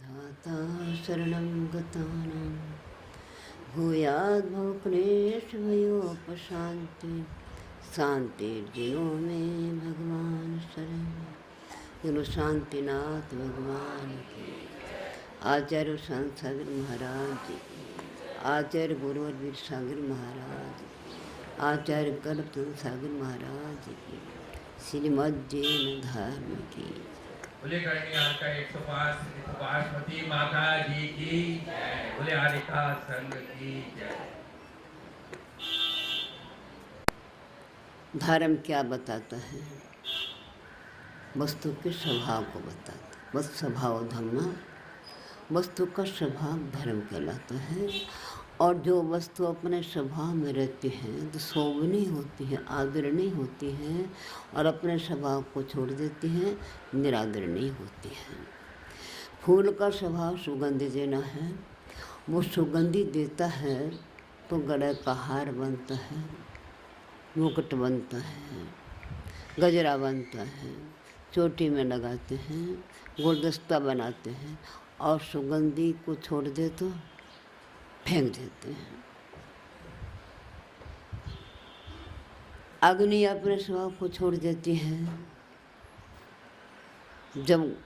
धाता शरणं गतानां भूयाद्भवक्लेशभयोपशान्ति शांतिर्जिनो में भगवान शरण। गुरु शांतिनाथ भगवान की, आचार्य संत सागर महाराज जी की, आचार्य गुरुवर वीर सागर महाराज जी, आचार्य कल्पचंद सागर महाराज जी की, श्रीमद जैन धर्म की। बोले करनिया का 105 माता जी की जय। बोले आरिका संघ की जय। धर्म क्या बताता है? वस्तु के स्वभाव को बताता है। बस स्वभाव धर्म, वस्तु का स्वभाव धर्म कहलाता है। और जो वस्तु अपने स्वभाव में रहती है तो शोभनीय होती है, आदरणीय होती है, और अपने स्वभाव को छोड़ देती है, निरादरणीय होती है। फूल का स्वभाव सुगंधि देना है, वो सुगंधि देता है तो गले का हार बनता है, मुकुट बनता है, गजरा बनता है, चोटी में लगाते हैं, गुलदस्ता बनाते हैं, और सुगंधी को छोड़ दे तो फेंक देते हैं। अग्नि अपने स्वभाव को छोड़ देती है, जब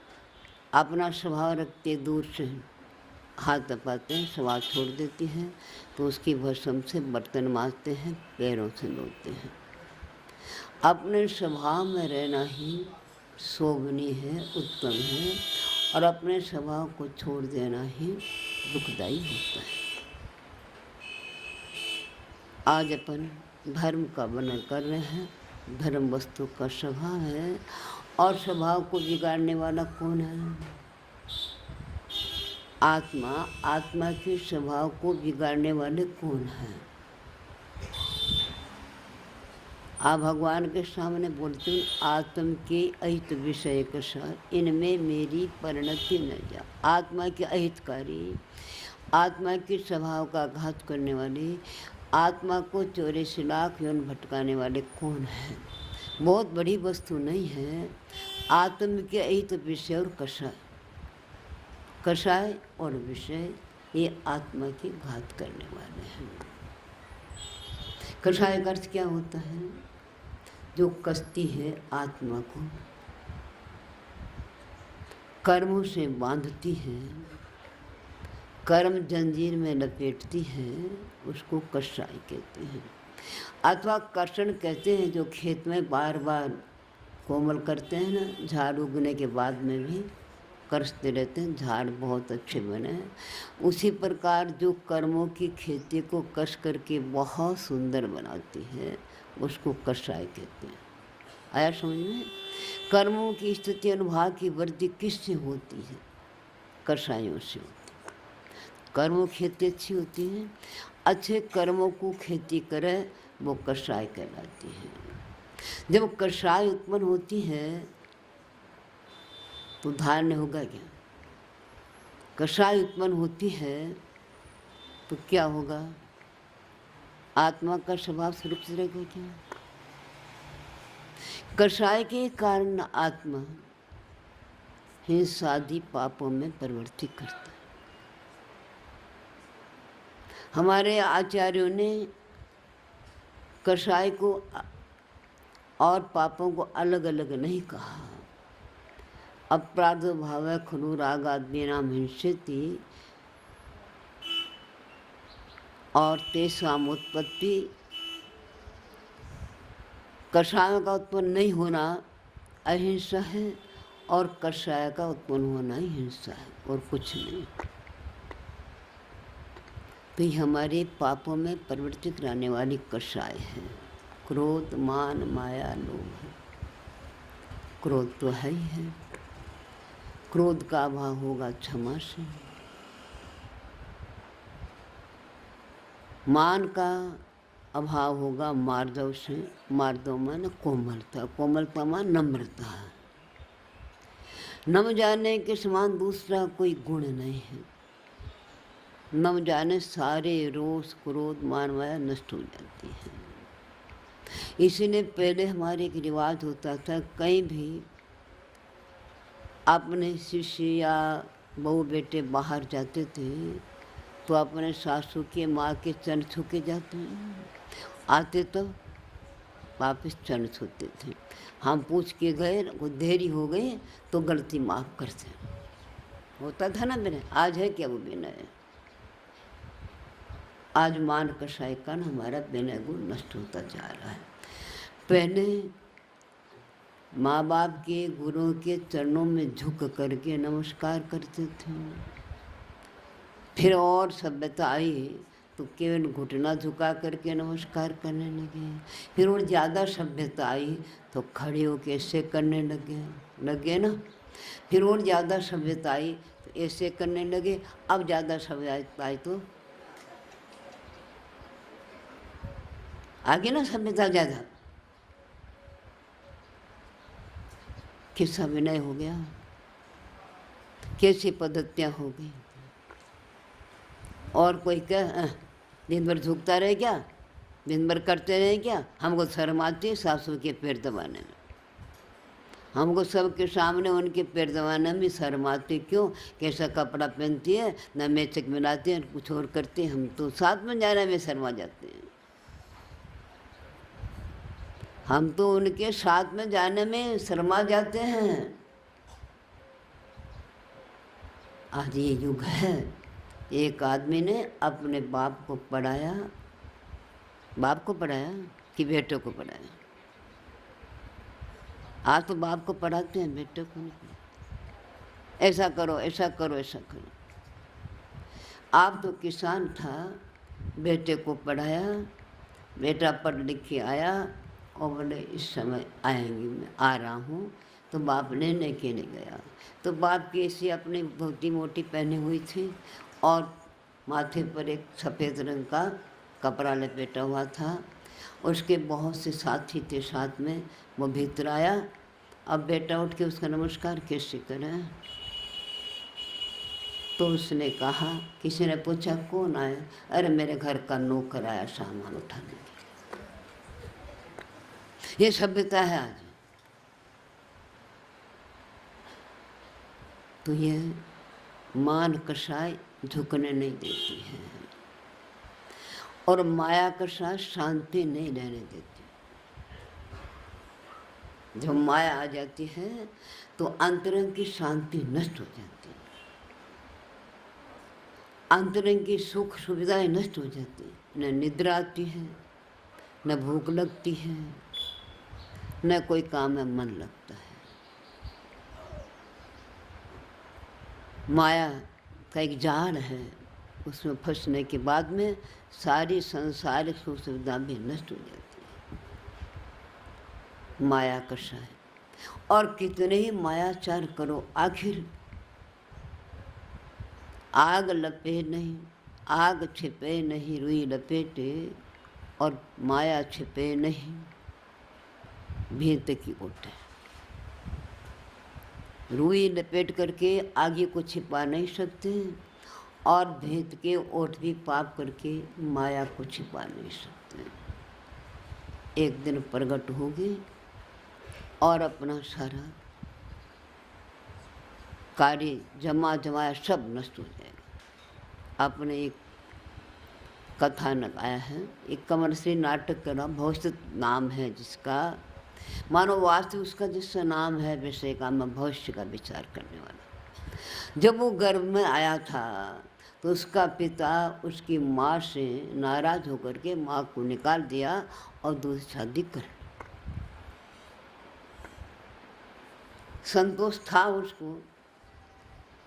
अपना स्वभाव रखते दूर से हाथ तपाते हैं, स्वभाव छोड़ देती है तो उसकी भस्म से बर्तन मांजते हैं, पैरों से धोते हैं। अपने स्वभाव में रहना ही शोभनीय है, उत्तम है, और अपने स्वभाव को छोड़ देना ही दुखदायी होता है। आज अपन धर्म का वर्णन कर रहे हैं। धर्म वस्तु का स्वभाव है, और स्वभाव को बिगाड़ने वाला कौन है? आत्मा। आत्मा के स्वभाव को बिगाड़ने वाले कौन है? आप भगवान के सामने बोलते हैं, आत्म के अहित विषय कसार, इनमें मेरी परिणति न जा। आत्मा के अहितकारी, आत्मा के स्वभाव का घात करने वाले, आत्मा को 84 लाख योन भटकाने वाले कौन है? बहुत बड़ी वस्तु नहीं है। आत्म के अहित विषय और कषाय, कषाय और विषय, ये आत्मा की घात करने वाले हैं। कषाय का अर्थ क्या होता है? जो कसती है आत्मा को, कर्मों से बांधती है, कर्म जंजीर में लपेटती है, उसको कषाय कहते हैं। अथवा कर्षण कहते हैं, जो खेत में बार बार कोमल करते हैं ना, झाड़ उगने के बाद में भी कसते रहते हैं, झाड़ बहुत अच्छे बने। उसी प्रकार जो कर्मों की खेती को कस करके बहुत सुंदर बनाती है, उसको कषाय कहते हैं। आया समझ में? कर्मों की स्थिति अनुभाव की वृद्धि किससे होती है? कषायों से होती है। कर्मों की खेती अच्छी होती है, अच्छे कर्मों को खेती करे वो कषाय कहलाती है। जब कषाय उत्पन्न होती है तो धारण होगा क्या? कषाय उत्पन्न होती है तो क्या होगा? आत्मा का स्वभाव सुरक्षित रहेगा क्या? कषाय के कारण आत्मा हिंसा आदि पापों में प्रवृत्ति करता है। हमारे आचार्यों ने कषाय को और पापों को अलग अलग नहीं कहा। अप्रादुर्भाव खलु रागाद्यनाम हिंसति और तेषाम उत्पत्ति, कषायों का उत्पन्न नहीं होना अहिंसा है, और कषाय का उत्पन्न होना ही हिंसा है, और कुछ नहीं। तो ये हमारे पापों में प्रवृत्ति कराने वाली कषाय है। क्रोध, मान, माया, लोभ। क्रोध तो है ही है, क्रोध का अभाव होगा क्षमा से। मान का अभाव होगा मार्दव से। मार्दव माने कोमलता, कोमलता माने नम्रता। नम जाने के समान दूसरा कोई गुण नहीं है। नम जाने सारे रोष, क्रोध, मान, माया नष्ट हो जाती है। इसीलिए पहले हमारे एक रिवाज होता था, कहीं भी अपने शिष्य या बहू बेटे बाहर जाते थे तो अपने सासू के माँ के चरण छू के जाते हैं, आते तो वापस चरण छूते थे। हम पूछ के गए, वो देरी हो गई तो गलती माफ़ करते। होता था ना मेरे, आज है क्या वो विनय? आज मान कसाई का हमारा विनय गुण नष्ट होता जा रहा है। पहले माँ बाप के गुरुओं के चरणों में झुक करके नमस्कार करते थे, फिर और सभ्यता आई तो केवल घुटना झुका करके नमस्कार करने लगे। फिर और ज़्यादा सभ्यता आई तो खड़े होके ऐसे करने लगे ना। फिर और ज़्यादा सभ्यता आई तो ऐसे करने लगे। अब ज़्यादा सभ्यता आई तो आगे ना सभ्यता ज़्यादा, कैसा विनय हो गया, कैसी पद्धतियाँ हो गई। और कोई क्या दिन भर झुकता रहे क्या, दिन भर करते रहे क्या? हमको शर्म आती है सासू के पैर दबाने में, हमको सबके सामने उनके पैर दबाने में शर्म आती। क्यों? कैसा कपड़ा पहनती है, न मेचक मिलाती है, कुछ और करती है। हम तो साथ में जाने में शर्मा जाते हैं, हम तो उनके साथ में जाने में शर्मा जाते हैं। आज ये युग है। एक आदमी ने अपने बाप को पढ़ाया कि बेटे को पढ़ाया? आज तो बाप को पढ़ाते हैं, बेटे को नहीं। ऐसा करो, ऐसा करो, ऐसा करो। आप तो किसान था, बेटे को पढ़ाया, बेटा पढ़ लिख के आया और बोले इस समय आएंगी, मैं आ रहा हूँ। तो बाप लेने के लिए गया तो बाप की ऐसी अपनी धोती मोटी पहनी हुई थी और माथे पर एक सफ़ेद रंग का कपड़ा लपेटा हुआ था। उसके बहुत से साथी थे साथ में। वो भीतर आया। अब बेटा उठ के उसका नमस्कार कैसे करें? तो उसने कहा, किसी ने पूछा कौन आया? अरे मेरे घर का नौकर आया सामान उठाने के। ये सभ्यता है आज। तो ये मान कसाई झुकने नहीं देती है और माया कसाई शांति नहीं रहने देती। जब माया आ जाती है तो अंतरंग की शांति नष्ट हो जाती है, अंतरंग की सुख सुविधाएं नष्ट हो जाती है। न निद्रा आती है, न भूख लगती है, न कोई काम में मन लगता है। माया का एक जाल है, उसमें फंसने के बाद में सारी संसारिक सुख सुविधा भी नष्ट हो जाती है। माया कसाई। और कितने ही मायाचार करो, आखिर आग लपेट नहीं, आग छिपे नहीं रुई लपेटे, और माया छिपे नहीं भीत की ओटे। रुई लपेट करके आगे को छिपा नहीं सकते और भेद के ओठ भी पाप करके माया को छिपा नहीं सकते। एक दिन प्रकट होगी और अपना सारा कार्य जमाया सब नष्ट हो जाएगा। आपने एक कथानक आया है, एक कमर्शियल नाटक का नाम भविष्य नाम है, जिसका मानो वास्तव उसका जिसका नाम है विषय का मैं भविष्य का विचार करने वाला। जब वो गर्भ में आया था तो उसका पिता उसकी माँ से नाराज होकर के माँ को निकाल दिया और दूसरी शादी कर। संतोष था उसको।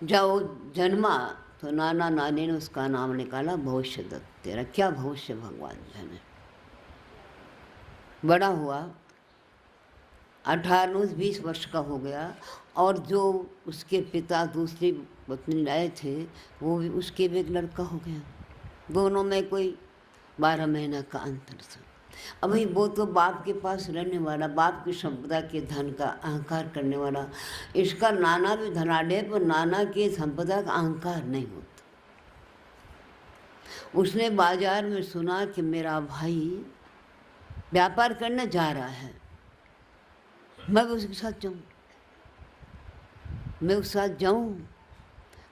जब वो जन्मा तो नाना नानी ने उसका नाम निकाला भविष्य दत्त। तेरा क्या भविष्य भगवान जाने। बड़ा हुआ, 18-19-20 वर्ष का हो गया और जो उसके पिता दूसरी पत्नी लाए थे वो भी उसके भी एक लड़का हो गया। दोनों में कोई 12 महीना का अंतर था। अभी वो तो बाप के पास रहने वाला, बाप की संपदा के धन का अहंकार करने वाला। इसका नाना भी धनाढ़ है पर नाना के संपदा का अहंकार नहीं होता। उसने बाजार में सुना कि मेरा भाई व्यापार करने जा रहा है, मैं भी उसके साथ जाऊं, मैं उसके साथ जाऊं।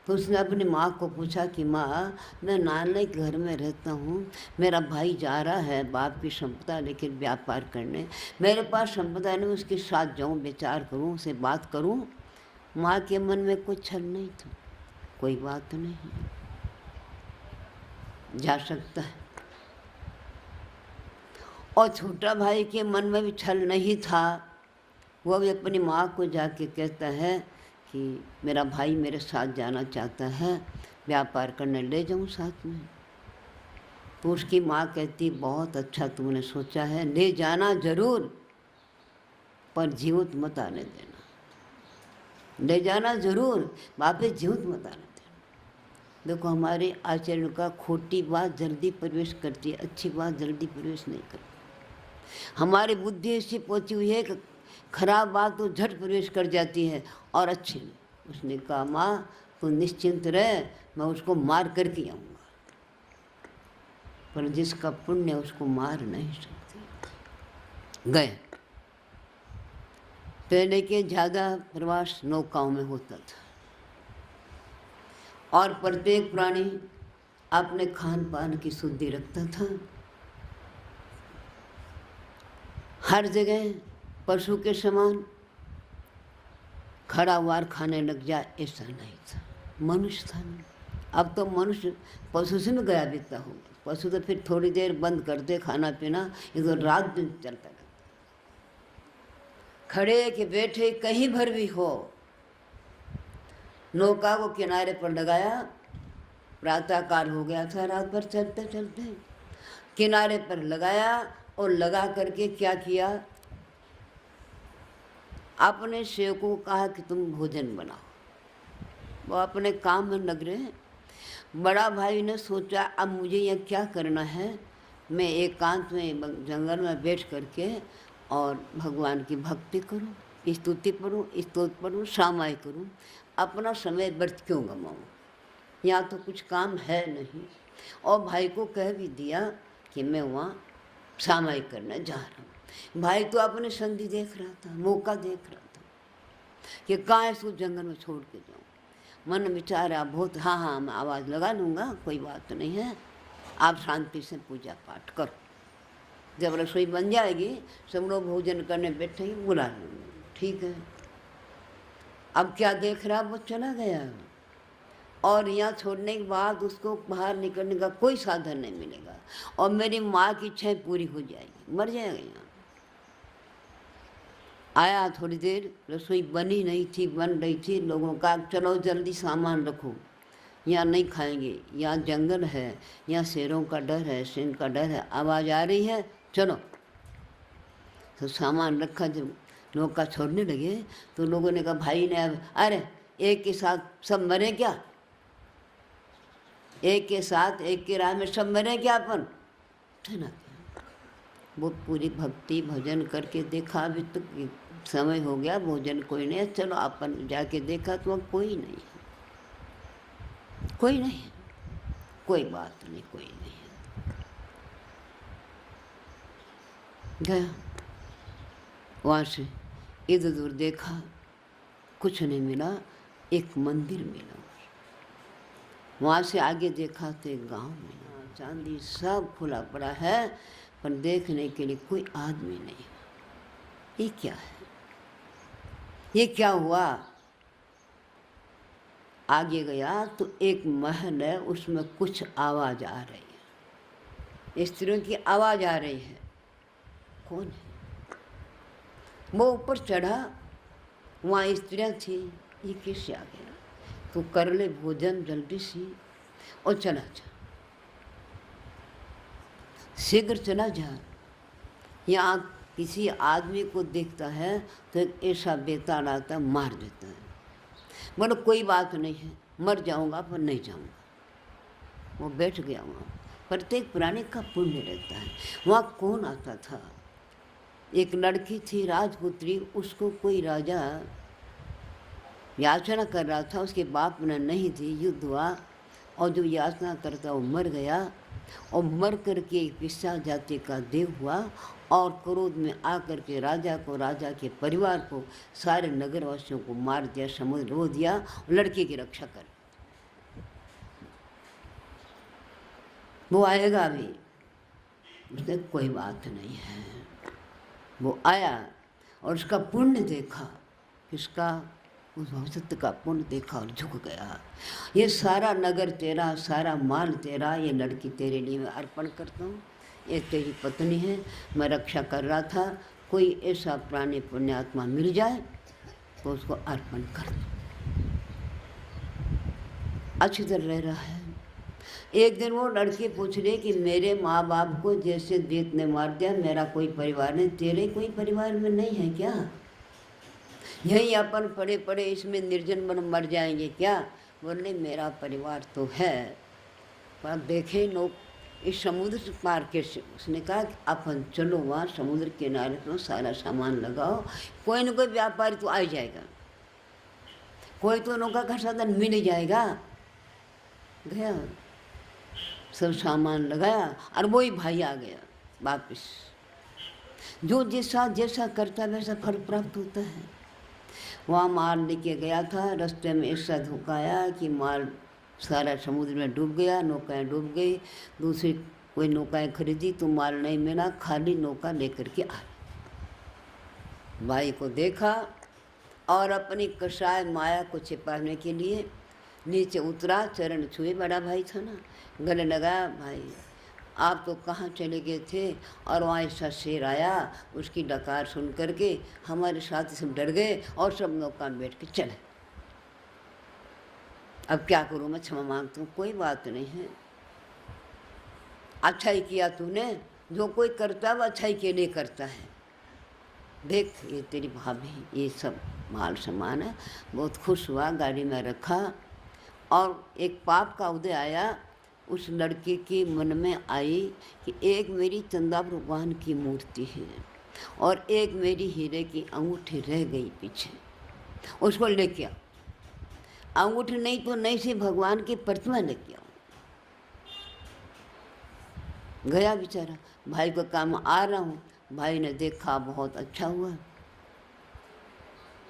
तो उसने अपनी माँ को पूछा कि माँ, मैं नाने के घर में रहता हूँ, मेरा भाई जा रहा है बाप की संपदा लेकर व्यापार करने, मेरे पास संपदा नहीं, उसके साथ जाऊँ, विचार करूँ, उसे बात करूँ। माँ के मन में कुछ छल नहीं था, कोई बात नहीं, जा सकता है। और छोटा भाई के मन में भी छल नहीं था, वो भी अपनी माँ को जाके कहता है कि मेरा भाई मेरे साथ जाना चाहता है, व्यापार करने ले जाऊँ साथ में। तो उसकी माँ कहती बहुत अच्छा तुमने सोचा है, ले जाना जरूर, पर जीवित मत आने देना। ले जाना जरूर, वापस जीवित मत आने देना। देखो हमारे आचरण का खोटी बात जल्दी प्रवेश करती है, अच्छी बात जल्दी प्रवेश नहीं करती। हमारी बुद्धि ऐसी पहुँची हुई है कि खराब बात तो झट प्रवेश कर जाती है और अच्छी नहीं। उसने कहा माँ तू निश्चिंत रह, मैं उसको मार करके आऊँगा, पर जिसका पुण्य उसको मार नहीं सकते। गए। पहले के ज़्यादा प्रवास नौकाओं में होता था और प्रत्येक प्राणी अपने खान पान की शुद्धि रखता था। हर जगह पशु के समान खड़ा वार खाने लग जाए ऐसा नहीं था, मनुष्य था नहीं। अब तो मनुष्य पशु से में गया बीतता होगा। पशु तो फिर थोड़ी देर बंद कर दे खाना पीना, ये तो रात दिन चलता रहता। खड़े के बैठे कहीं भर भी हो, नौका को किनारे पर लगाया, प्रातःकाल हो गया था, रात भर चलते चलते किनारे पर लगाया और लगा करके क्या किया, अपने सेवकों को कहा कि तुम भोजन बनाओ। वो अपने काम में लग रहे हैं। बड़ा भाई ने सोचा अब मुझे यह क्या करना है, मैं एकांत में जंगल में बैठ करके और भगवान की भक्ति करूं, स्तुति पढ़ूं, स्तोत्र पढ़ूं, सामाई करूं, अपना समय व्यर्थ क्यों गंवाऊं, यहाँ तो कुछ काम है नहीं। और भाई को कह भी दिया कि मैं वहाँ सामाई करने जा रहा हूँ। भाई तो अपने संधि देख रहा था, मौका देख रहा था कि कहाँ इसको जंगल में छोड़ के जाऊँ। मन विचारा बहुत, हाँ मैं आवाज़ लगा लूँगा, कोई बात तो नहीं है, आप शांति से पूजा पाठ करो। जब रसोई बन जाएगी सब लोग भोजन करने बैठेंगे, बुला लूँगा, ठीक है। अब क्या देख रहा, वो चला गया और यहाँ छोड़ने के बाद उसको बाहर निकलने का कोई साधन नहीं मिलेगा और मेरी माँ की इच्छा पूरी हो जाएगी, मर जाएगा। यहाँ आया, थोड़ी देर रसोई बनी नहीं थी, बन रही थी। लोगों का चलो जल्दी सामान रखो, यहाँ नहीं खाएंगे, यहाँ जंगल है, यहाँ शेरों का डर है, सिंह का डर है, आवाज़ आ रही है, चलो। तो सामान रखा। जब नौका छोड़ने लगे तो लोगों ने कहा भाई ने, अब अरे एक के साथ सब मरे क्या, एक के साथ एक के राह में सब मरे क्या अपन, है ना। वो पूरी भक्ति भजन करके देखा, अभी तो समय हो गया, भोजन कोई नहीं, चलो अपन जाके देखा तो अब कोई नहीं है, कोई नहीं है, कोई बात नहीं, कोई नहीं है। गया वहाँ से इधर उधर देखा, कुछ नहीं मिला, एक मंदिर मिला। वहाँ से आगे देखा तो एक गांव मिला, चांदी सब खुला पड़ा है, पर देखने के लिए कोई आदमी नहीं। ये क्या है, ये क्या हुआ। आगे गया तो एक महल है, उसमें कुछ आवाज़ आ रही है, स्त्रियों की आवाज़ आ रही है। कौन है? वो ऊपर चढ़ा, वहाँ स्त्रियाँ थी, ये किससे आ गया, तो कर ले भोजन जल्दी सी और चला जा, शीघ्र चला जा। यहाँ किसी आदमी को देखता है तो ऐसा बेताल आता, मार देता है। बोलो कोई बात नहीं है, मर जाऊँगा पर नहीं जाऊँगा। वो बैठ गया वहाँ। प्रत्येक प्राणी का पुण्य रहता है। वहाँ कौन आता था, एक लड़की थी राजपुत्री, उसको कोई राजा याचना कर रहा था, उसके बाप ने नहीं थी, युद्ध हुआ और जो याचना करता वो मर गया और मर करके एक पिस्सा जाति का देव हुआ और क्रोध में आकर के राजा को, राजा के परिवार को, सारे नगरवासियों को मार दिया, समुद्र रो दिया, लड़के की रक्षा कर। वो आएगा भी। उसने कोई बात नहीं है। वो आया और उसका पुण्य देखा, किसका? उस भविष्य का पुण्य देखा और झुक गया। ये सारा नगर तेरा, सारा माल तेरा, ये लड़की तेरे लिए मैं अर्पण करता हूँ। ये तेरी पत्नी है, मैं रक्षा कर रहा था, कोई ऐसा प्राणी पुण्यात्मा मिल जाए तो उसको अर्पण कर दो। अच्छी तरह रह रहा है। एक दिन वो लड़की पूछ रही कि मेरे माँ बाप को जैसे देत ने मार दिया, मेरा कोई परिवार नहीं, तेरे कोई परिवार में नहीं है क्या? यहीं अपन पड़े पड़े इसमें निर्जन बन मर जाएंगे क्या? बोले मेरा परिवार तो है, पर देखे लोग इस समुद्र से पार कैसे। उसने कहा कि अपन चलो वहाँ समुद्र किनारे पर सारा सामान लगाओ, कोई न कोई व्यापारी तो आ ही जाएगा, कोई तो नौका का साधन मिल जाएगा। गया, सब सामान लगाया और वही भाई आ गया वापिस। जो जैसा जैसा करता वैसा फल प्राप्त होता है। वहाँ माल लेके गया था, रास्ते में ऐसा धोखा आया कि माल सारा समुद्र में डूब गया, नौकाएं डूब गई। दूसरी कोई नौकाएं खरीदी तो माल नहीं मिला, खाली नौका लेकर के आ। भाई को देखा और अपनी कषाय माया को छिपाने के लिए नीचे उतरा, चरण छुए। बड़ा भाई था ना, गले लगाया, भाई आप तो कहाँ चले गए थे? और वहाँ ऐसा शेर आया, उसकी डकार सुन करके हमारे साथी सब डर गए और सब नौका में बैठ के चले। अब क्या करूँ, मैं क्षमा मांगता हूँ। कोई बात नहीं है, अच्छा ही किया तूने। जो कोई करता है वो अच्छा ही के लिए करता है। देख ये तेरी भाभी, ये सब माल सामान है। बहुत खुश हुआ, गाड़ी में रखा। और एक पाप का उदय आया उस लड़के के मन में आई कि एक मेरी चंदा भगवान की मूर्ति है और एक मेरी हीरे की अंगूठी रह गई पीछे, उसको लेके आओ। अंगूठी नहीं तो नहीं से भगवान की प्रतिमा लेके आओ। गया बेचारा, भाई को काम आ रहा हूँ। भाई ने देखा, बहुत अच्छा हुआ,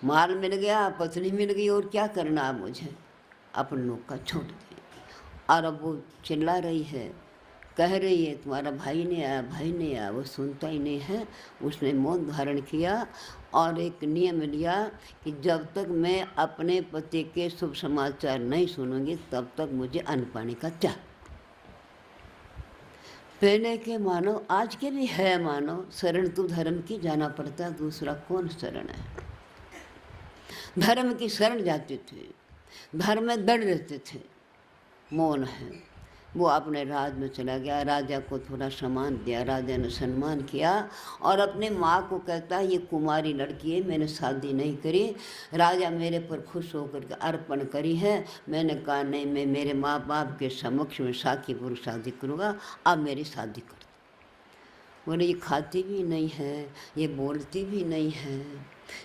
माल मिल गया, पत्नी मिल गई, और क्या करना अब मुझे। अपन लोग का छोड़ दिया। और अब वो चिल्ला रही है, कह रही है तुम्हारा भाई नहीं आया, भाई नहीं आया। वो सुनता ही नहीं है। उसने मौन धारण किया और एक नियम लिया कि जब तक मैं अपने पति के शुभ समाचार नहीं सुनूंगी तब तक मुझे अन्न पानी का त्याग। पहले के मानव, आज के भी है मानव, शरण तो धर्म की जाना पड़ता, दूसरा कौन शरण है। धर्म की शरण जाते थे, धर्म में दृढ़ रहते थे। मौन है। वो अपने राज में चला गया, राजा को थोड़ा सम्मान दिया, राजा ने सम्मान किया और अपने माँ को कहता है ये कुमारी लड़की है, मैंने शादी नहीं करी, राजा मेरे पर खुश होकर के अर्पण करी है। मैंने कहा नहीं, मैं मेरे माँ बाप के समक्ष में साखी पुरुष शादी करूँगा, अब मेरी शादी कर। बोले ये खाती भी नहीं है, ये बोलती भी नहीं है,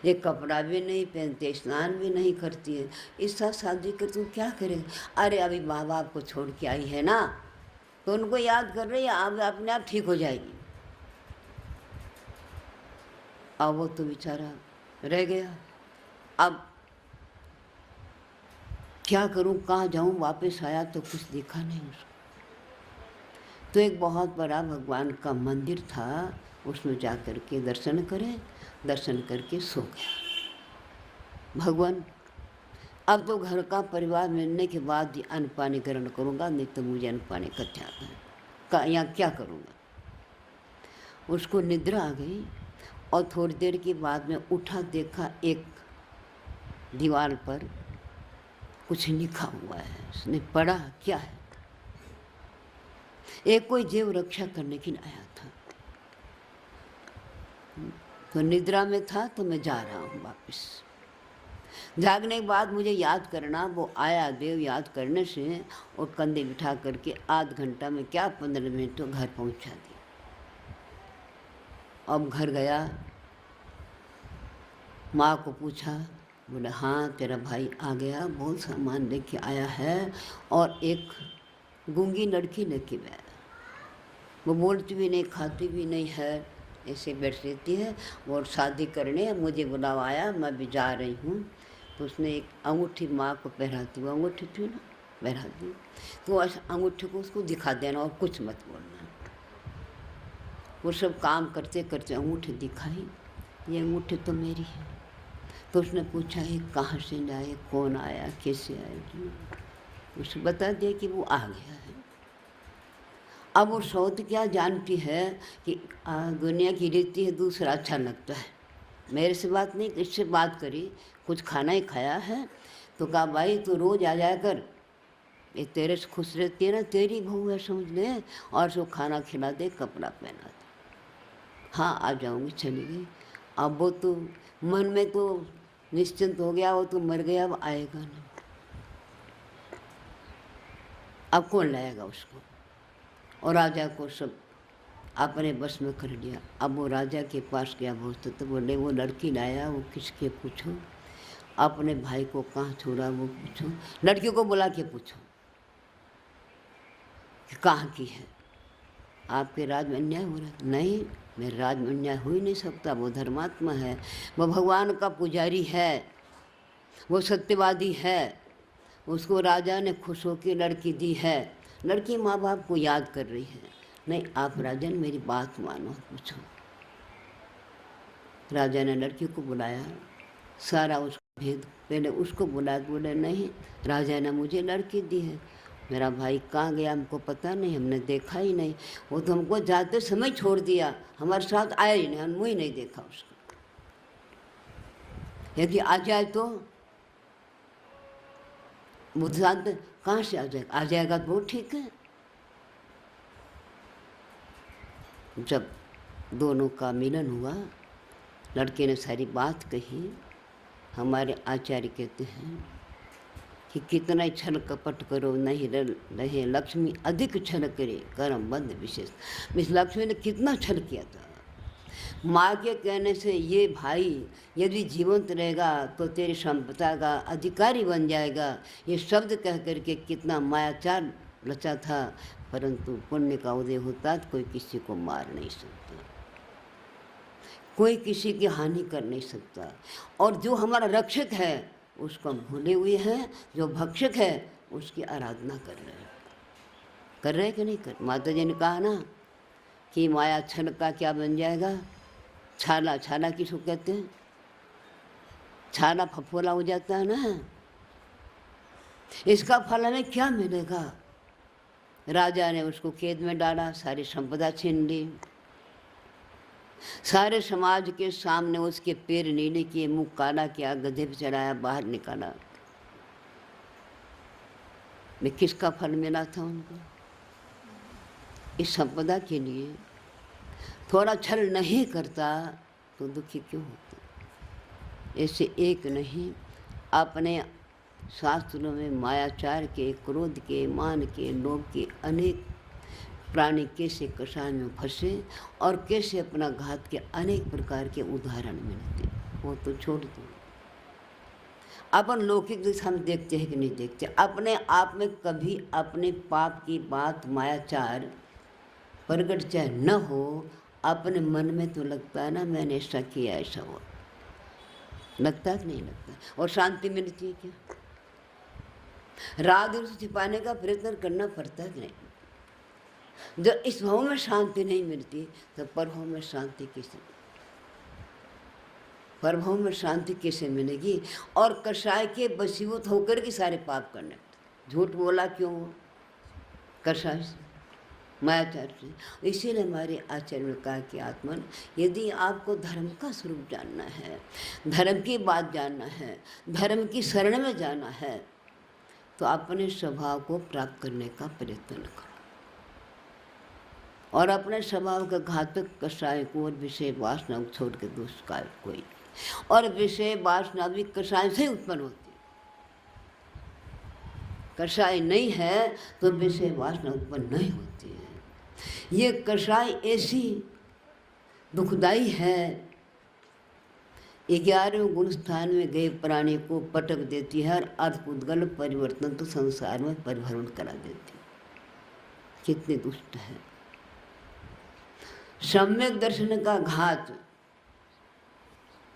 ये कपड़ा भी नहीं पहनते, स्नान भी नहीं करती है, इसका शादी कर तू क्या करेगा? अरे अभी माँ बाप को छोड़ के आई है ना, तो उनको याद कर रही है, अब अपने आप ठीक हो जाएगी। अब वो तो बेचारा रह गया। अब क्या करूं, कहाँ जाऊं? वापस आया तो कुछ दिखा नहीं उसको। तो एक बहुत बड़ा भगवान का मंदिर था, उसमें जा कर के दर्शन करे, दर्शन करके सो गया। भगवान अब तो घर का परिवार मिलने के बाद ही अन्न पानी ग्रहण करूँगा, नहीं तो मुझे अन्न पानी का त्याग है, यहाँ क्या करूँगा। उसको निद्रा आ गई और थोड़ी देर के बाद में उठा, देखा एक दीवार पर कुछ लिखा हुआ है। उसने पढ़ा, क्या है? एक कोई जीव रक्षा करने के लिए आया था। तो निद्रा में था तो मैं जा रहा हूँ वापस। जागने के बाद मुझे याद करना, वो आया देव याद करने से और कंधे बिठा करके आध घंटा में क्या 15 मिनट तो घर पहुँचा दिया। अब घर गया, माँ को पूछा, बोले हाँ तेरा भाई आ गया, बहुत सामान लेके आया है और एक गूंगी लड़की लेके आया। वो बोलती भी नहीं, खाती भी नहीं है, ऐसे बैठ रहती है और शादी करने मुझे बुलावा आया, मैं भी जा रही हूँ। तो उसने एक अंगूठी माँ को पहराती हुई अंगूठी थी ना, बैरागी। तो अंगूठे को उसको दिखा देना और कुछ मत बोलना। वो सब काम करते करते अंगूठे दिखाई, ये अंगूठे तो मेरी है। तो उसने पूछा ये कहाँ से आए, कौन आया, कैसे आए, उसने बता दिया कि वो आ गया है। अब वो सौत क्या जानती है कि दुनिया की रीति है दूसरा अच्छा लगता है। मेरे से बात नहीं, इससे बात करी, कुछ खाना ही खाया है तो कहा भाई तू रोज़ आ जाया कर, ये तेरे से खुश रहती है ना, तेरी बहू है समझ ले, और उसको खाना खिला दे, कपड़ा पहना दे। हाँ आ जाऊँगी, चली गई। अब वो तो मन में तो निश्चिंत हो गया, वो तो मर गया, अब आएगा नहीं, अब कौन लाएगा उसको। और राजा को सब अपने बस में कर लिया। अब वो राजा के पास गया पहुँचते तो बोले वो लड़की लाया, वो किसके पूछो, अपने भाई को कहाँ छोड़ा वो पूछो, लड़की को बुला के पूछो कि कहाँ की है, आपके राज में अन्याय हो रहा है। नहीं, मेरे राज में अन्याय हो ही नहीं सकता, वो धर्मात्मा है, वो भगवान का पुजारी है, वो सत्यवादी है, उसको राजा ने खुश होकर लड़की दी है। लड़की माँ बाप को याद कर रही है। नहीं आप राजन मेरी बात मानो, पूछो। राजा ने लड़की को बुलाया, सारा उसका भेद पहले उसको बुलाया, बोले नहीं राजा ने मुझे लड़की दी है, मेरा भाई कहाँ गया हमको पता नहीं, हमने देखा ही नहीं, वो तो हमको जाते समय छोड़ दिया, हमारे साथ आया ही नहीं, हमने ही नहीं देखा उसको। यदि आ जाए तो वो साथ कहाँ से आ जाएगा, आ जाएगा तो ठीक है। जब दोनों का मिलन हुआ, लड़के ने सारी बात कही। हमारे आचार्य कहते हैं कि कितना ही छल कपट करो नहीं रहे लक्ष्मी, अधिक छल करे कर्म बंद विशेष। मिस लक्ष्मी ने कितना छल किया था। माँ के कहने से ये भाई यदि जीवंत रहेगा तो तेरी संपदा का अधिकारी बन जाएगा, ये शब्द कह करके कितना मायाचार रचा था। परंतु पुण्य का उदय होता तो कोई किसी को मार नहीं सकता, कोई किसी की हानि कर नहीं सकता। और जो हमारा रक्षक है उसको हम भूले हुए हैं, जो भक्षक है उसकी आराधना कर रहे हैं कि नहीं कर। माता जी ने कहा ना कि माया छल का क्या बन जाएगा, छाला। छाला किसको कहते हैं, छाला फफोला हो जाता है ना। इसका फल हमें क्या मिलेगा। राजा ने उसको कैद में डाला, सारी संपदा छीन ली, सारे समाज के सामने उसके पैर नीले किए, मुंह काला किया, गधे पे चढ़ाया, बाहर निकाला। मैं किसका फल मिला था उनको, इस संपदा के लिए। थोड़ा छल नहीं करता तो दुखी क्यों होता। ऐसे एक नहीं, अपने शास्त्रों में मायाचार के, क्रोध के, मान के, लोभ के अनेक प्राणी कैसे कषाय में फंसे और कैसे अपना घात के अनेक प्रकार के उदाहरण मिलते, वो तो छोड़ दो। अपन लौकिक दिशा में देखते हैं कि नहीं देखते। अपने आप में कभी अपने पाप की बात मायाचार प्रकट चाहे न हो, अपने मन में तो लगता है ना मैंने ऐसा किया, ऐसा हुआ, लगता है कि नहीं लगता। और शांति मिलती है क्या, राग से छिपाने का प्रयत्न करना पड़ता है कि नहीं। जब इस भाव में शांति नहीं मिलती तो परभाव में शांति कैसे, परभाव में शांति कैसे मिलेगी। और कषाय के वशीभूत होकर के सारे पाप करने, झूठ बोला क्यों, कषाय से, मायाचार से। इसीलिए हमारे आचार्य ने कहा कि आत्मन, यदि आपको धर्म का स्वरूप जानना है, धर्म की बात जानना है, धर्म की शरण में जाना है, तो अपने स्वभाव को प्राप्त करने का प्रयत्न करो। और अपने स्वभाव का घातक कषाय को और विषय वासना को छोड़ के दूसरा कोई। और विषय वासना भी कषाय से उत्पन्न होती है। कषाय नहीं है तो विषय वासना उत्पन्न नहीं होती है। ये कषाय ऐसी दुखदाई है, 11वें गुण स्थान में गए प्राणी को पटक देती है और अद्भुतगल परिवर्तन तो संसार में परिभ्रमण करा देती है। कितने दुष्ट है। सम्यक दर्शन का घात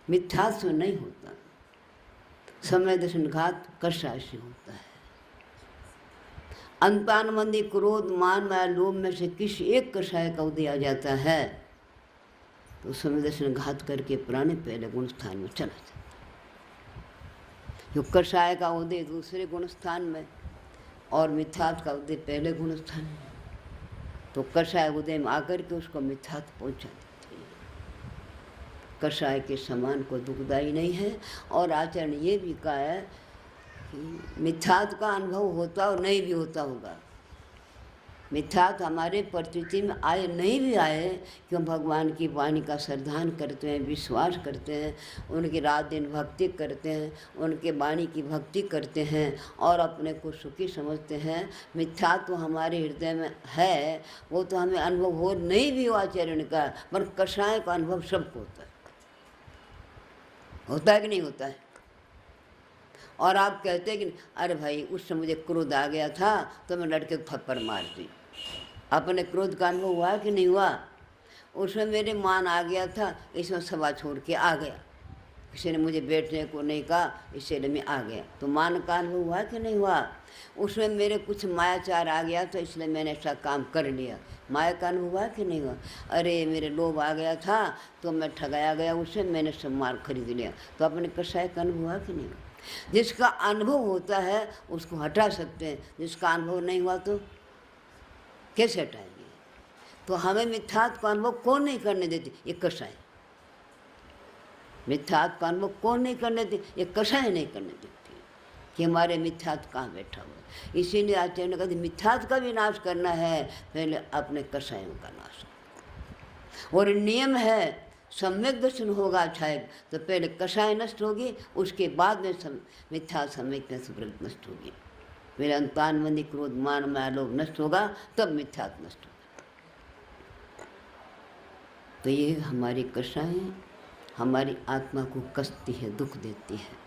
मिथ्यात्व नहीं होता, सम्यक दर्शन घात कषाय से होता है। अंतानमंदी क्रोध मान माया लोभ में से किसी एक कषाय का उदय आ जाता है तो समय दर्शन घात करके प्राणी पहले गुण स्थान में चला जाता है। जो कषाय का उदय दूसरे गुण स्थान में और मिथ्यात्व का उदय पहले गुण स्थान में, तो कषाय उदय में आकर के उसको मिथ्यात्व पहुंचा देती है। कषाय के समान को दुखदायी नहीं है। और आचरण ये भी कहा है कि मिथ्यात्व का अनुभव होता और नहीं भी होता होगा। मिथ्यात्व हमारे प्रतीति में आए नहीं भी आए कि हम भगवान की वाणी का श्रद्धान करते हैं, विश्वास करते हैं, उनकी रात दिन भक्ति करते हैं, उनके वाणी की भक्ति करते हैं और अपने को सुखी समझते हैं। मिथ्यात्व हमारे हृदय में है, वो तो हमें अनुभव हो नहीं भी हो आचरण का, पर कषाय का अनुभव सबको होता है कि नहीं होता है। और आप कहते हैं कि अरे भाई उस समय मुझे क्रोध आ गया था तो मैं लड़के को थप्पड़ मार दी। अपने क्रोध का अनुभव हुआ कि नहीं हुआ? उसमें मेरे मान आ गया था, इसमें सभा छोड़ के आ गया, किसी ने मुझे बैठने को नहीं कहा इसलिए मैं आ गया, तो मान का अनुभव हुआ कि नहीं हुआ? उसमें मेरे कुछ मायाचार आ गया तो इसलिए मैंने ऐसा काम कर लिया, माया का अनुभव हुआ कि नहीं हुआ? अरे मेरे लोभ आ गया था तो मैं ठगाया गया, उससे मैंने सब माल खरीद लिया, तो अपने कषाय का अनुभव हुआ कि नहीं हुआ? जिसका अनुभव होता है उसको हटा सकते हैं, जिसका अनुभव नहीं हुआ तो कैसे हटाएंगे? तो हमें मिथ्यात्व का अनुभव कौन नहीं करने देते? ये कषाय। मिथ्यात्व का अनुभव कौन नहीं करने देते? ये कषाय नहीं करने देती कि हमारे मिथ्यात्व कहाँ बैठा हुआ है। इसीलिए आचार्य ने कहा मिथ्यात्व का भी नाश करना है, पहले अपने कषायों का नाश। और नियम है सम्यक दर्शन होगा शायद, तो पहले कषाय नष्ट होगी, उसके बाद में मिथ्या सम्यक सुकृत नष्ट होगी। मेरे अंतानमंदी क्रोध मान माया लोभ नष्ट होगा, तब मिथ्यात्व नष्ट होगा। तो ये हमारी कषाय हमारी आत्मा को कसती है, दुख देती है।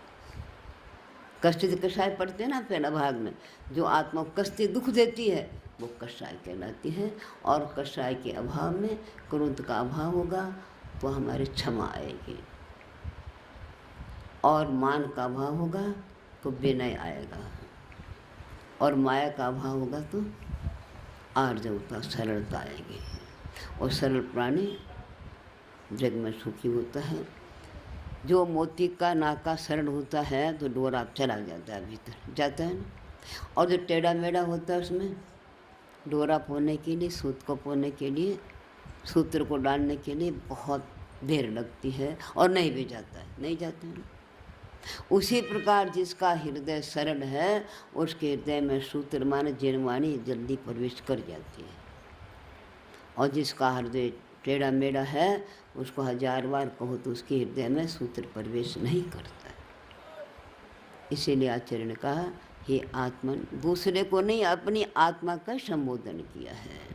कष्टित कषाय पढ़ते हैं ना पहला भाग में, जो आत्मा को कसती दुख देती है वो कषाय कहलाती है। और कषाय के अभाव में क्रोध का अभाव होगा तो हमारे क्षमा आएगी, और मान का अभाव होगा तो विनय आएगा, और माया का अभाव होगा तो आर्जवता सरलता आएगी। और सरल प्राणी जग में सुखी होता है। जो मोती का नाका सरल होता है तो डोरा चला जाता है, भीतर जाता है ना। और जो टेढ़ा मेढ़ा होता है उसमें डोरा पोने के लिए, सूत को पोने के लिए, सूत्र को डालने के लिए बहुत देर लगती है और नहीं भी जाता है, नहीं जाता है ना। उसी प्रकार जिसका हृदय सरल है उसके हृदय में सूत्र माने जिनवाणी जल्दी प्रवेश कर जाती है, और जिसका हृदय टेढ़ा मेढ़ा है उसको 1000 बार कहो तो उसके हृदय में सूत्र प्रवेश नहीं करता है। इसीलिए आचार्य ने कहा हे आत्मन, दूसरे को नहीं अपनी आत्मा का संबोधन किया है।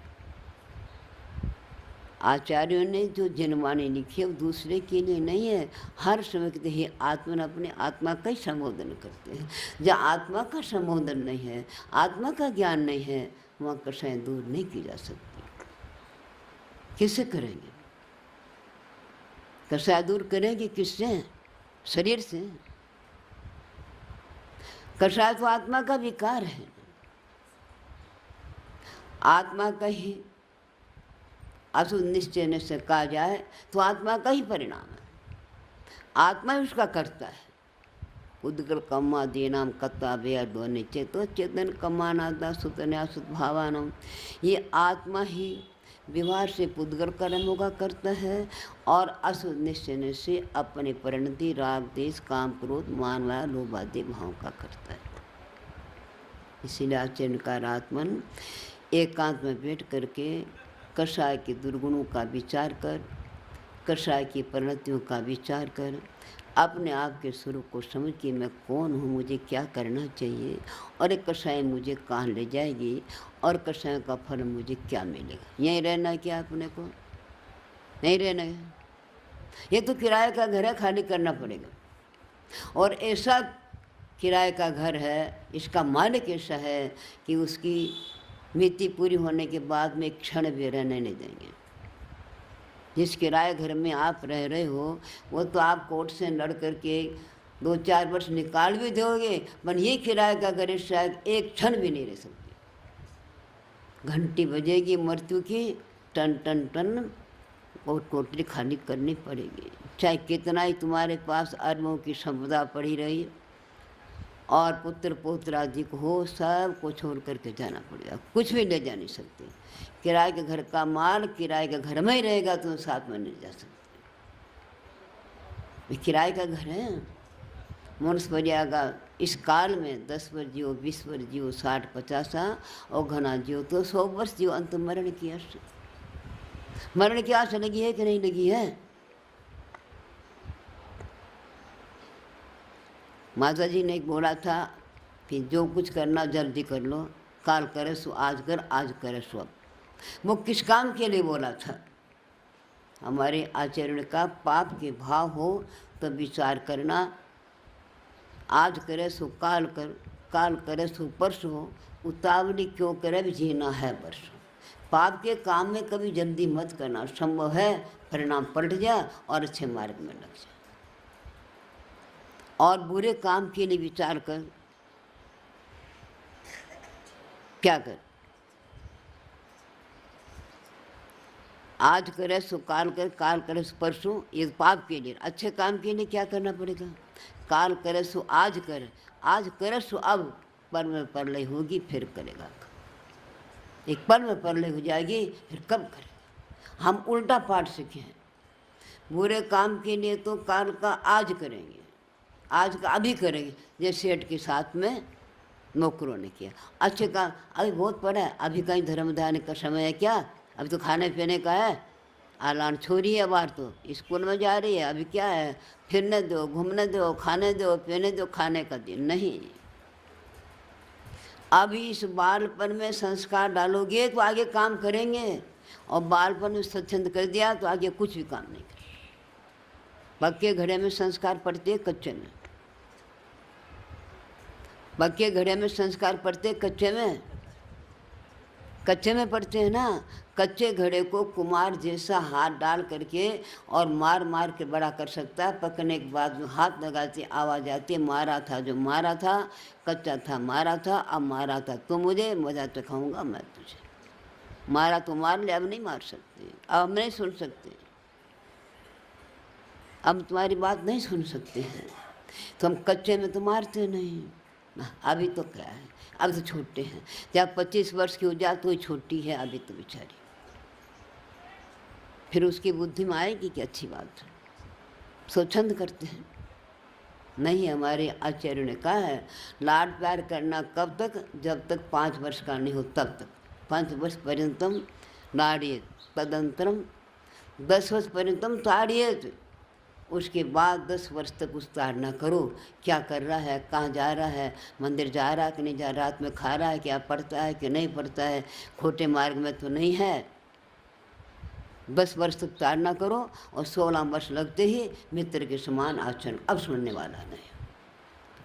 आचार्यों ने जो जिनवाणी लिखी है वो दूसरे के लिए नहीं है, हर समय कहते हैं आत्मन, अपने आत्मा का ही संबोधन करते हैं। जहाँ आत्मा का संबोधन नहीं है, आत्मा का ज्ञान नहीं है, वहाँ कषाय दूर नहीं की जा सकती। किससे करेंगे? कषाय दूर करेंगे किससे? शरीर से। कषाय तो आत्मा का विकार है, आत्मा का ही अशुद्ध निश्चय से कहा जाए तो आत्मा का ही परिणाम है, आत्मा ही उसका करता है। उद्गल कम्मा दीनाम कत्ता बेया दो निश्चय तो चेतन कम्मानादा सुतन्या सुत भावानम। ये आत्मा ही व्यवहार से पुद्गल कर्म होगा करता है और अशुद्ध निश्चय से अपने परिणति राग देश काम क्रोध मान माया लोभ आदि भाव का करता है। इसीलिए आचरणकार आत्मन एकांत में बैठ करके कषाय के दुर्गुणों का विचार कर, कषाय की परिणतियों का विचार कर, अपने आप के स्वरूप को समझ के मैं कौन हूँ, मुझे क्या करना चाहिए, और एक कषाय मुझे कहाँ ले जाएगी, और कषाय का फल मुझे क्या मिलेगा। यहीं रहना है क्या अपने को? नहीं रहना है। ये तो किराए का घर है, खाली करना पड़ेगा। और ऐसा किराए का घर है, इसका मालिक ऐसा है कि उसकी मिति पूरी होने के बाद में एक क्षण भी रहने नहीं देंगे। जिस किराए घर में आप रह रहे हो वो तो आप कोर्ट से लड़ करके 2-4 वर्ष निकाल भी दोगे, पर ये किराए का घर शायद एक क्षण भी नहीं रह सकते। घंटी बजेगी मृत्यु की, टन टन टन, और टोटली खाली करनी पड़ेगी। चाहे कितना ही तुम्हारे पास अरबों की संपदा पड़ी रही और पुत्र पौत्रादिक हो, सब को छोड़ करके जाना पड़ेगा। कुछ भी ले जा नहीं सकते। किराए के घर का माल किराए के घर में ही रहेगा, तुम साथ में नहीं जा सकते। किराए का घर है। मनुष्य मर्यादा इस काल में 10 वर्ष जियो, 20 वर्ष जियो, 60-50 और घना जियो तो 100 वर्ष जियो। अंत मरण की आस, मरण की आस लगी है कि नहीं लगी है? माता जी ने बोला था कि जो कुछ करना जल्दी कर लो, काल करे सो आज कर, आज करे सो अब। वो किस काम के लिए बोला था? हमारे आचरण का पाप के भाव हो तो विचार करना, आज करे सो काल कर, काल करे सो परसों हो, उतावली क्यों करे, जीना है परसों। पाप के काम में कभी जल्दी मत करना, संभव है परिणाम पलट जाए और अच्छे मार्ग में लग जाए। और बुरे काम के लिए विचार कर, क्या कर, आज करे सो काल कर, काल करे सो परसों, ये पाप के लिए। अच्छे काम के लिए क्या करना पड़ेगा? काल करे सो आज कर, आज करे सो अब, पल में परलय होगी फिर करेगा। एक पल में परलय हो जाएगी फिर कब करेगा? हम उल्टा पाठ सीखे हैं। बुरे काम के लिए तो काल का आज करेंगे, आज का अभी करेंगे, जैसे सेठ के साथ में नौकरों ने किया। अच्छे काम अभी बहुत पड़ा है, अभी कहीं धर्म ध्यान का समय है क्या? अभी तो खाने पीने का है। आलान छोरी है, बाहर तो स्कूल में जा रही है, अभी क्या है? फिरने दो, घूमने दो, खाने दो, पीने दो, खाने का दिन नहीं। अभी इस बालपन में संस्कार डालोगे तो आगे काम करेंगे, और बालपन में स्वच्छंद कर दिया तो आगे कुछ भी काम नहीं करेंगे। पक्के घड़े में संस्कार पड़ते कच्चे में, पक्के घड़े में संस्कार पड़ते कच्चे में, कच्चे में पड़ते हैं ना। कच्चे घड़े को कुमार जैसा हाथ डाल करके और मार मार के बड़ा कर सकता है। पकने के बाद हाथ लगाते आवाज़ आती है, मारा था जो मारा था, कच्चा था मारा था, अब मारा था तो मुझे, मजा तो खाऊंगा मैं तुझे। मारा तो मार ले, अब नहीं मार सकते, अब नहीं सुन सकते, अब तुम्हारी बात नहीं सुन सकते हैं। तो हम कच्चे में तो मारते नहीं। अभी तो क्या है, अब तो छोटे हैं। जब 25 वर्ष की हो जाए तो ही छोटी है अभी तो बेचारी। फिर उसकी बुद्धि में आएगी कि अच्छी बात है, स्वच्छंद करते हैं। नहीं, हमारे आचार्य ने कहा है लाड प्यार करना कब तक? जब तक 5 वर्ष का नहीं हो तब तक। 5 वर्ष पर्यंतम लाड़िए, तदंतरम 10 वर्ष पर्यंतम ताड़िए। उसके बाद 10 वर्ष तक उस ताड़ना करो, क्या कर रहा है, कहाँ जा रहा है, मंदिर जा रहा है कि नहीं जा रहा, रात में खा रहा है, क्या पढ़ता है कि नहीं पढ़ता है, खोटे मार्ग में तो नहीं है। 10 वर्ष तक ताड़ना करो और 16 वर्ष लगते ही मित्र के समान आचरण। अब सुनने वाला नहीं,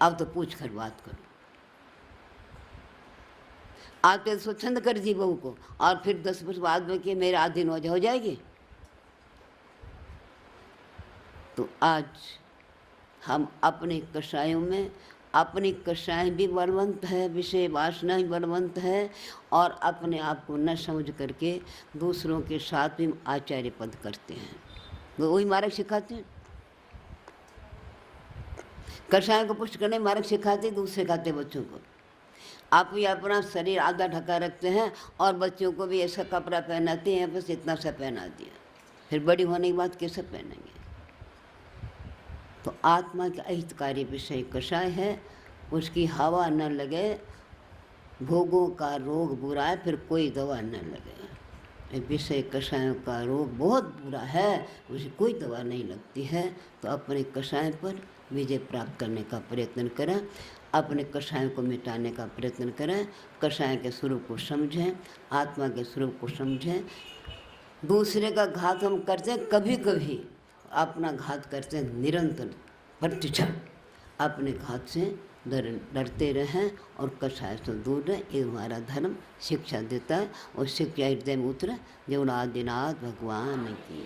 अब तो पूछ कर बात करो। आते स्वच्छंद कर दी बहू को, और फिर 10 वर्ष बाद में कि मेरे आधीन हो जाएगी। तो आज हम अपने कषायों में, अपनी कषाय भी बलवंत है, विषय वासना भी बलवंत है, और अपने आप को न समझ करके दूसरों के साथ भी आचार्य पद करते हैं। वो वही मार्ग सिखाते हैं। कषाय को पुष्ट करने मार्ग सिखाते, दूध सिखाते बच्चों को। आप भी अपना शरीर आधा ढका रखते हैं और बच्चों को भी ऐसा कपड़ा पहनाते हैं, बस इतना सा पहना दिया, फिर बड़ी होने के बाद कैसे पहनेंगे? तो आत्मा का अहितकारी विषय कषाय है, उसकी हवा न लगे, भोगों का रोग बुरा है, फिर कोई दवा न लगे। विषय कषायों का रोग बहुत बुरा है, उसे कोई दवा नहीं लगती है। तो अपने कषाय पर विजय प्राप्त करने का प्रयत्न करें, अपने कषायों को मिटाने का प्रयत्न करें, कषाय के स्वरूप को समझें, आत्मा के स्वरूप को समझें। दूसरे का घात हम करते हैं कभी कभी, अपना घात करते हैं निरंतर प्रतिक्षण। अपने घात से डरते रहें और कषाय से दूर रहें। ये हमारा धर्म शिक्षा देता है, और शिक्षा हृदय में उतरे। जो आदिनाथ भगवान की।